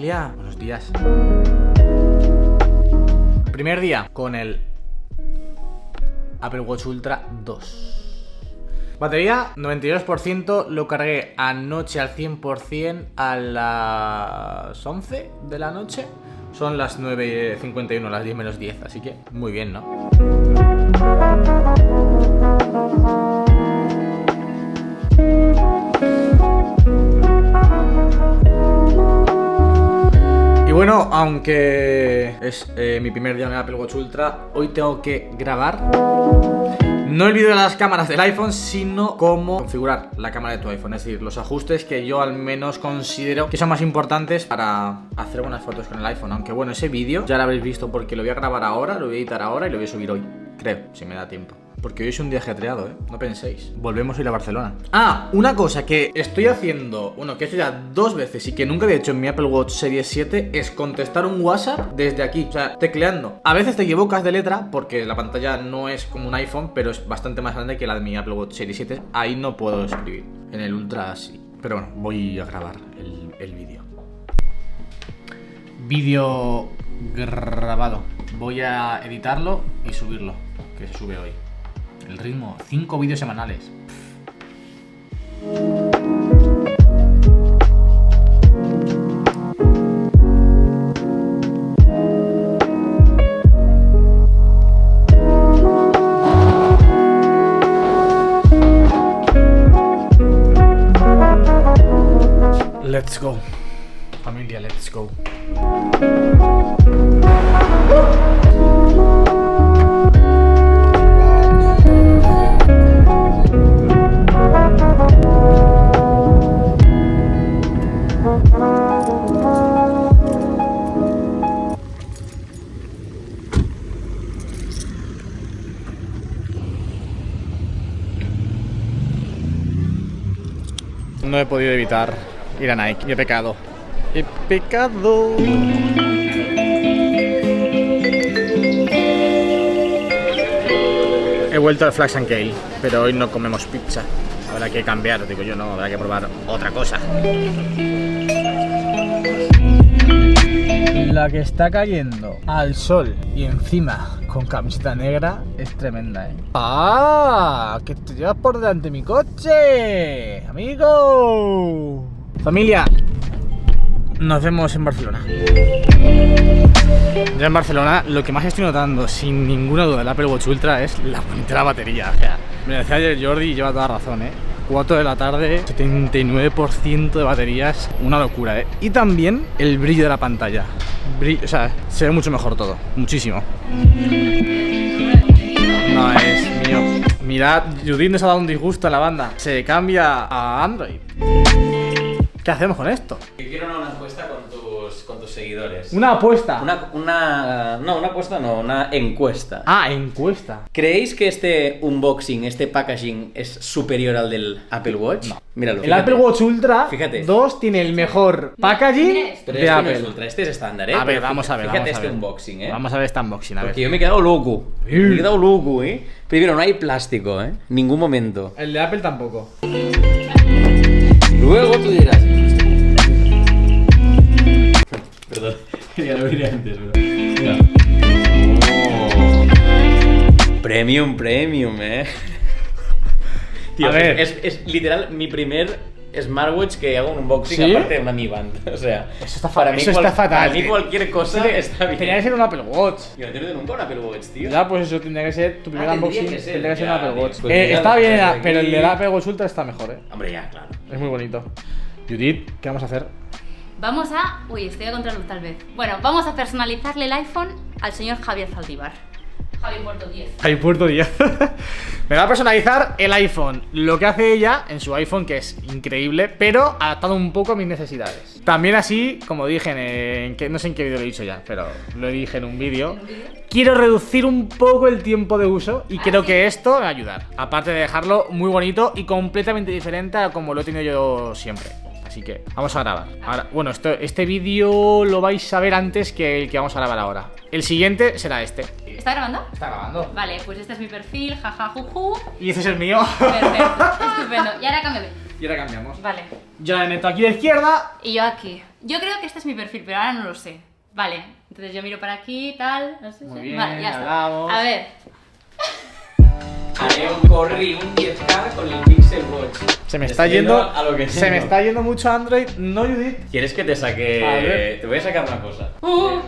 familia, buenos días. Primer día con el Apple Watch Ultra 2. Batería 92%, lo cargué anoche al 100% a las 11 de la noche. Son las 9:51, las 10 menos 10, así que muy bien, ¿no? Y bueno, aunque es mi primer día en el Apple Watch Ultra, hoy tengo que grabar no el vídeo de las cámaras del iPhone, sino cómo configurar la cámara de tu iPhone. Es decir, los ajustes que yo al menos considero que son más importantes para hacer buenas fotos con el iPhone. Aunque bueno, ese vídeo ya lo habréis visto porque lo voy a grabar ahora, lo voy a editar ahora y lo voy a subir hoy. Creo, si me da tiempo. Porque hoy es un día ajetreado, no penséis. Volvemos a ir a Barcelona. Ah, una cosa que estoy haciendo, bueno, que he hecho ya 2 veces y que nunca había hecho en mi Apple Watch Series 7 es contestar un WhatsApp desde aquí, o sea, tecleando. A veces te equivocas de letra porque la pantalla no es como un iPhone, pero es bastante más grande que la de mi Apple Watch Series 7. Ahí no puedo escribir. En el Ultra sí. Pero bueno, voy a grabar el vídeo. Vídeo grabado. Voy a editarlo y subirlo, que se sube hoy. El ritmo, 5 vídeos semanales. Let's go. Familia, let's go. No he podido evitar ir a Nike y he pecado. ¡He pecado! He vuelto al Flash and Kale, pero hoy no comemos pizza. Habrá que cambiar, digo yo, no, habrá que probar otra cosa. La que está cayendo al sol y encima con camiseta negra es tremenda, ¡Ah! ¡Que te llevas por delante mi coche! ¡Amigo! Familia, nos vemos en Barcelona. Ya en Barcelona lo que más estoy notando, sin ninguna duda, del Apple Watch Ultra es la puñetera batería. O sea, me decía ayer Jordi y lleva toda razón, 4 de la tarde, 79% de baterías, una locura, Y también el brillo de la pantalla. O sea, se ve mucho mejor todo, muchísimo. No es mío. Mirad, Judith nos ha dado un disgusto a la banda. Se cambia a Android. ¿Qué hacemos con esto? Yo quiero una encuesta con tus seguidores. ¿Una apuesta? Una encuesta. Ah, encuesta. ¿Creéis que este unboxing, este packaging es superior al del Apple Watch? No. Míralo. El Apple Watch Ultra Fíjate. 2 tiene el mejor packaging Pero de este Apple. No es Ultra, este es estándar, A ver, Pero vamos a ver. Fíjate vamos a ver. unboxing, Vamos a ver este unboxing, a ver. Porque yo me he quedado loco. Me he quedado loco, Primero, no hay plástico, Ningún momento. El de Apple tampoco. Luego tú dirás. Perdón, ya lo diré antes, bro. Mira. Premium, Tío, a ver. Es literal mi primer smartwatch que hago un unboxing, ¿Sí? aparte de una Mi Band. O sea, Eso está, para mí está fatal. Para mí cualquier cosa está bien. Tenía que ser un Apple Watch. Yo no he tenido nunca un Apple Watch, tío. Ya, pues eso tendría que ser tu primer tendría unboxing. que ser, Tendría que ser ya, un Apple tío. Watch. Pues mira, Está lo bien, tenemos pero el aquí. del Apple Watch Ultra está mejor, Hombre, ya, claro. Es muy bonito. Judith, ¿qué vamos a hacer? Vamos a... Uy, estoy a contraluz tal vez. Bueno, vamos a personalizarle el iPhone al señor Javier Zaldívar. Javier Puerto 10. Javier Puerto 10. Me va a personalizar el iPhone. Lo que hace ella en su iPhone, que es increíble, pero adaptado un poco a mis necesidades. También así, como dije no sé en qué vídeo lo he dicho ya, pero lo dije en un vídeo. Quiero reducir un poco el tiempo de uso y creo que esto me va a ayudar. Aparte de dejarlo muy bonito y completamente diferente a como lo he tenido yo siempre. Así que vamos a grabar. Ahora, bueno, este vídeo lo vais a ver antes que el que vamos a grabar ahora. El siguiente será este. ¿Está grabando? Está grabando. Vale, pues este es mi perfil, jajajuju. Y este es el mío. Perfecto, estupendo. Y ahora cámbiame. Y ahora cambiamos. Vale. Yo la meto aquí a la izquierda. Y yo aquí. Yo creo que este es mi perfil, pero ahora no lo sé. Vale, entonces yo miro para aquí, tal, no sé. Muy sí. bien, Vale, ya hablamos. está. A ver, Haré un un 10K con el Pixel Watch. Se me está yendo. A lo que Se me está yendo mucho Android. No, Judith. ¿Quieres que te saque? A ver. Te voy a sacar una cosa. Oh,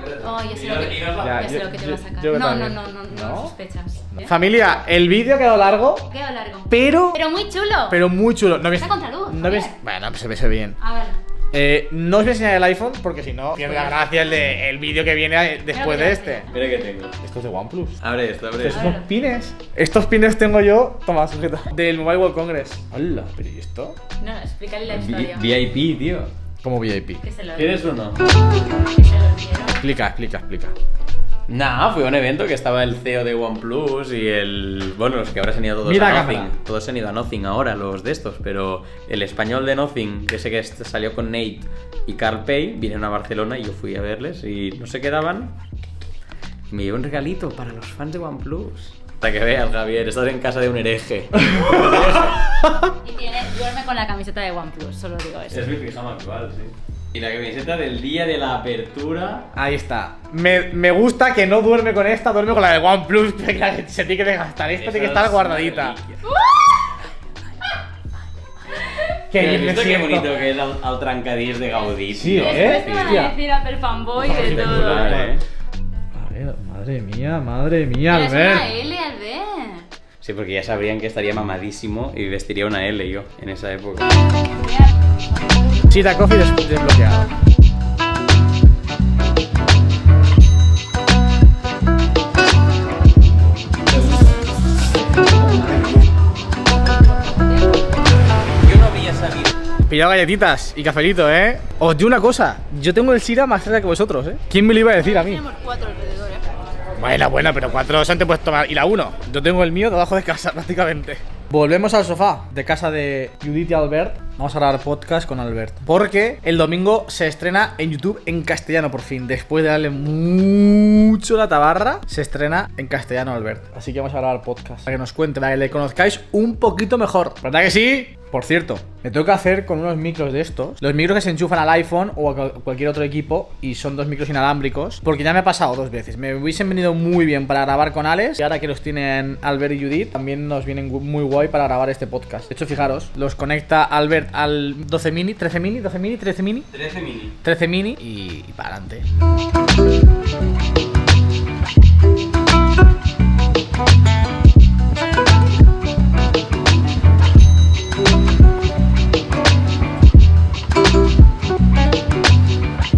ya sé lo que, Y nos Ya, ya sé lo que te va a sacar. yo No también. no sospechas. ¿Eh? Familia, el vídeo ha quedado largo, Queda largo. pero Pero muy chulo. muy chulo. ¿No ves? Está contra luz, ¿No ves? joder. Bueno, pues se ve bien. A ver. No os voy a enseñar el iPhone porque si no pierde la gracia el vídeo que viene después de este. Mira que tengo. Esto es de OnePlus. Abre esto, abre Estos esto. son pines. Estos pines tengo yo. Toma, sujeta. Del Mobile World Congress. Hola, pero ¿y esto? No, explícale la historia. VIP, tío. Como VIP. Que se lo ¿Quieres uno? que se lo dieron. Explica. Nah, fue un evento que estaba el CEO de OnePlus y el... Bueno, los que ahora se han ido todos Mira a la Nothing. cámara. Todos se han ido a Nothing ahora, los de estos. Pero el español de Nothing, que sé que salió con Nate y Carl Pay, vinieron a Barcelona y yo fui a verles y no se quedaban. Y me llevé un regalito para los fans de OnePlus. Para que veas, Javier, estás en casa de un hereje. Y duerme con la camiseta de OnePlus, solo digo eso. Es mi pijama actual, sí. Y la camiseta del día de la apertura. Ahí está. Me gusta que no duerme con esta, duerme con la de OnePlus. Que se tiene que gastar. Esta tiene que estar guardadita. ¿Qué bien me visto qué siento. bonito que es al trancadís de Gaudí? Sí, tío? Después te van Hostia. a decir Apple fanboy de todo. Espectacular, ¿eh? A ver, madre mía, Eres Albert. una L, Albert. Sí, porque ya sabrían que estaría mamadísimo y vestiría una L yo en esa época. Sira Coffee desbloqueado. Yo no había sabido. Pillado galletitas y cafelito, ¿eh? Os digo una cosa, yo tengo el Sira más cerca que vosotros, ¿eh? ¿Quién me lo iba a decir a mí? Tenemos 4 alrededor, Bueno, pero 4 se han te puedes tomar. ¿Y la 1? Yo tengo el mío debajo de casa, prácticamente. Volvemos al sofá de casa de Judith y Albert. Vamos a grabar podcast con Albert. Porque el domingo se estrena en YouTube en castellano por fin. Después de darle mucho la tabarra, se estrena en castellano Albert. Así que vamos a grabar podcast para que nos cuente, para que le conozcáis un poquito mejor. ¿Verdad que sí? Por cierto, me tengo que hacer con unos micros de estos. Los micros que se enchufan al iPhone o a cualquier otro equipo. Y son 2 micros inalámbricos. Porque ya me ha pasado 2 veces. Me hubiesen venido muy bien para grabar con Alex. Y ahora que los tienen Albert y Judith, también nos vienen muy guay para grabar este podcast. De hecho, fijaros, los conecta Albert al 12 mini, 13 mini, 12 mini, 13 mini. 13 mini. 13 mini y para adelante.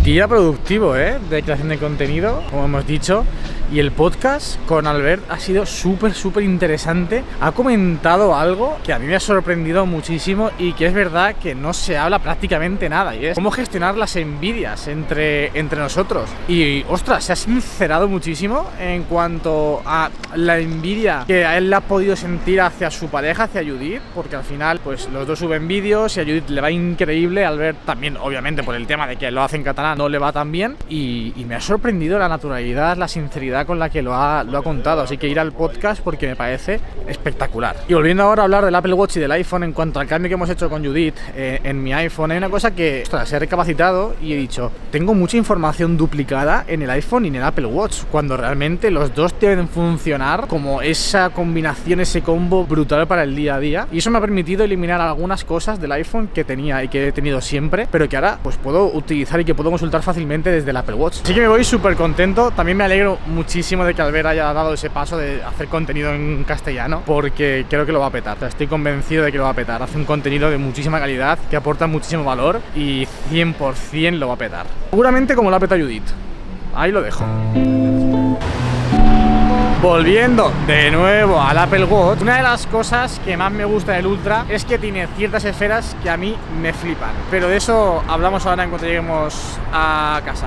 Día productivo, de creación de contenido, como hemos dicho. Y el podcast con Albert ha sido súper interesante. Ha comentado algo que a mí me ha sorprendido muchísimo y que es verdad que no se habla prácticamente nada. Y es cómo gestionar las envidias entre nosotros. Y, ostras, se ha sincerado muchísimo en cuanto a la envidia que a él le ha podido sentir hacia su pareja, hacia Judith. Porque al final, pues los dos suben vídeos y a Judith le va increíble. A Albert también, obviamente, por el tema de que lo hace en catalán, no le va tan bien. Y me ha sorprendido la naturalidad, la sinceridad con la que lo ha contado, así que ir al podcast porque me parece espectacular. Y volviendo ahora a hablar del Apple Watch y del iPhone, en cuanto al cambio que hemos hecho con Judith en mi iPhone, hay una cosa que, ostras, he recapacitado y he dicho, tengo mucha información duplicada en el iPhone y en el Apple Watch, cuando realmente los dos deben funcionar como esa combinación, ese combo brutal para el día a día, y eso me ha permitido eliminar algunas cosas del iPhone que tenía y que he tenido siempre, pero que ahora pues puedo utilizar y que puedo consultar fácilmente desde el Apple Watch. Así que me voy súper contento. También me alegro muchísimo de que Albert haya dado ese paso de hacer contenido en castellano, porque creo que lo va a petar. O sea, estoy convencido de que lo va a petar. Hace un contenido de muchísima calidad, que aporta muchísimo valor y 100% lo va a petar. Seguramente como lo ha petado Judith. Ahí lo dejo. Volviendo de nuevo al Apple Watch, una de las cosas que más me gusta del Ultra es que tiene ciertas esferas que a mí me flipan. Pero de eso hablamos ahora en cuanto lleguemos a casa.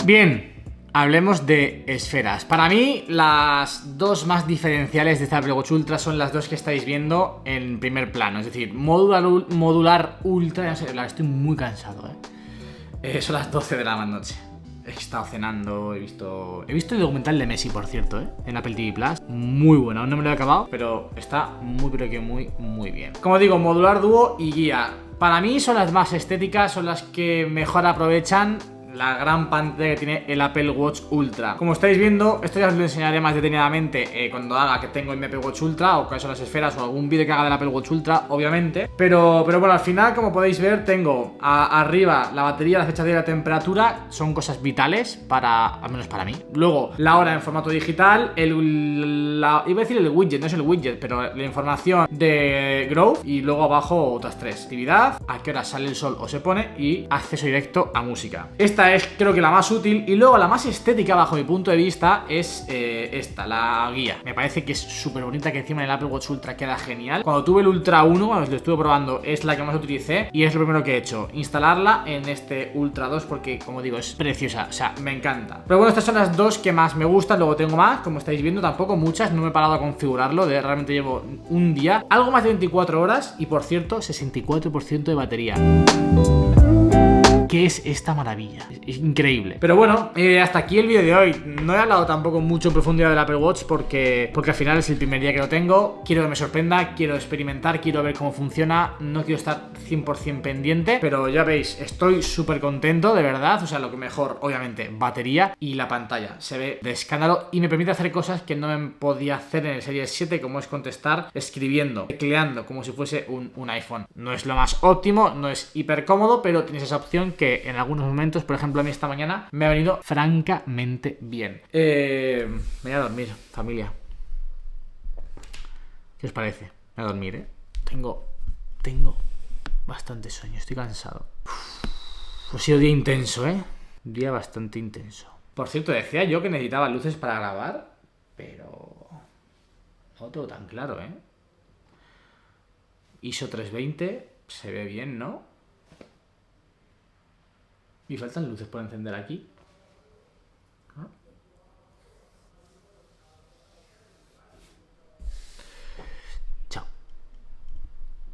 Bien, hablemos de esferas. Para mí, las dos más diferenciales de este Apple Watch Ultra son las dos que estáis viendo en primer plano. Es decir, modular Ultra, no sé, estoy muy cansado, son las 12 de la noche. He estado cenando, he visto el documental de Messi, por cierto, en Apple TV Plus. Muy bueno, aún no me lo he acabado, pero está muy, pero que muy bien. Como digo, modular dúo y guía. para mí son las más estéticas, son las que mejor aprovechan la gran pantalla que tiene el Apple Watch Ultra. Como estáis viendo, esto ya os lo enseñaré más detenidamente cuando haga que tengo el Apple Watch Ultra, o que son las esferas, o algún vídeo que haga del Apple Watch Ultra, obviamente. Pero bueno, al final, como podéis ver, tengo arriba la batería, la fecha de la temperatura, son cosas vitales al menos para mí. Luego, la hora en formato digital, iba a decir el widget, no es el widget, pero la información de Growth, y luego abajo otras tres: actividad, a qué hora sale el sol o se pone, y acceso directo a música. Esta es, creo que, la más útil. Y luego la más estética, bajo mi punto de vista, es esta, la guía. Me parece que es súper bonita, que encima en el Apple Watch Ultra queda genial. Cuando tuve el Ultra 1, cuando lo estuve probando, es la que más utilicé, y es lo primero que he hecho, instalarla en este Ultra 2, porque, como digo, es preciosa, o sea, me encanta. Pero bueno, estas son las dos que más me gustan. Luego tengo más, como estáis viendo, tampoco muchas, no me he parado a configurarlo, realmente llevo un día, algo más de 24 horas, y por cierto, 64% de batería. ¿Qué es esta maravilla? Es increíble. Pero bueno, hasta aquí el vídeo de hoy. No he hablado tampoco mucho en profundidad del Apple Watch porque al final es el primer día que lo tengo. Quiero que me sorprenda, quiero experimentar, quiero ver cómo funciona. No quiero estar 100% pendiente, pero ya veis, estoy súper contento, de verdad. O sea, lo que mejor, obviamente, batería y la pantalla. Se ve de escándalo y me permite hacer cosas que no me podía hacer en el Series 7, como es contestar escribiendo, tecleando, como si fuese un iPhone. No es lo más óptimo, no es hiper cómodo, pero tienes esa opción que en algunos momentos, por ejemplo a mí esta mañana, me ha venido francamente bien. Me voy a dormir, familia. ¿Qué os parece? Me voy a dormir, Tengo bastante sueño, estoy cansado. Ha sido día intenso, Un día bastante intenso. Por cierto, decía yo que necesitaba luces para grabar, pero no todo tan claro, ISO 320 se ve bien, ¿no? Y faltan luces por encender aquí.